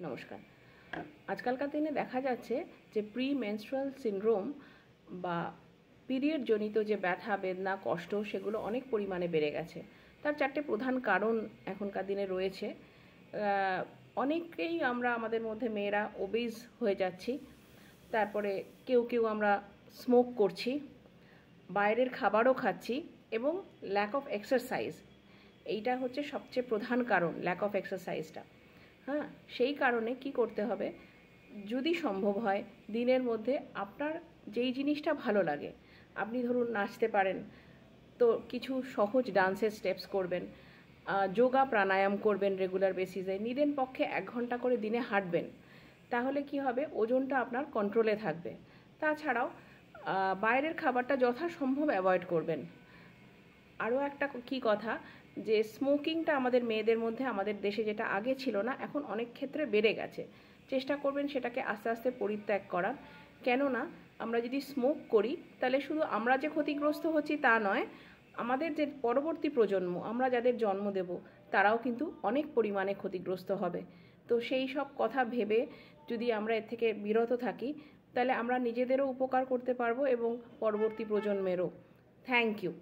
নমস্কার। আজকালকার দিনে দেখা যাচ্ছে যে প্রি মেনস্ট্রুয়াল সিনড্রোম বা পিরিয়ড জনিত যে ব্যথা বেদনা কষ্ট সেগুলো অনেক পরিমাণে বেড়ে গেছে। তার চারটে প্রধান কারণ এখনকার দিনে রয়েছে। অনেকেই আমরা আমাদের মধ্যে মেয়েরা ওবেজ হয়ে যাচ্ছি, তারপরে কেউ কেউ আমরা স্মোক করছি, বাইরের খাবারও খাচ্ছি এবং ল্যাক অফ এক্সারসাইজ, এইটা হচ্ছে সবচেয়ে প্রধান কারণ, ল্যাক অফ এক্সারসাইজটা। হ্যাঁ, সেই কারণে কি করতে হবে, যদি সম্ভব হয় দিনের মধ্যে আপনার যেই জিনিসটা ভালো লাগে, আপনি ধরুন নাচতে পারেন তো কিছু সহজ ডান্সের স্টেপস করবেন, যোগা প্রাণায়াম করবেন রেগুলার বেসিসে, নিদেন পক্ষে 1 ঘন্টা করে দিনে হাঁটবেন, তাহলে কি হবে, ওজনটা আপনার কন্ট্রোলে থাকবে। তাছাড়াও বাইরের খাবারটা যথাসম্ভব অ্যাভয়েড করবেন। আরও একটা কী কথা, যে স্মোকিংটা আমাদের মেয়েদের মধ্যে আমাদের দেশে যেটা আগে ছিল না, এখন অনেক ক্ষেত্রে বেড়ে গেছে। চেষ্টা করবেন সেটাকে আস্তে আস্তে পরিত্যাগ করার। কেননা আমরা যদি স্মোক করি তাহলে শুধু আমরা যে ক্ষতিগ্রস্ত হচ্ছি তা নয়, আমাদের যে পরবর্তী প্রজন্ম, আমরা যাদের জন্ম দেব, তারাও কিন্তু অনেক পরিমাণে ক্ষতিগ্রস্ত হবে। তো সেই সব কথা ভেবে যদি আমরা এর থেকে বিরত থাকি, তাহলে আমরা নিজেদেরও উপকার করতে পারবো এবং পরবর্তী প্রজন্মেরও। Thank you.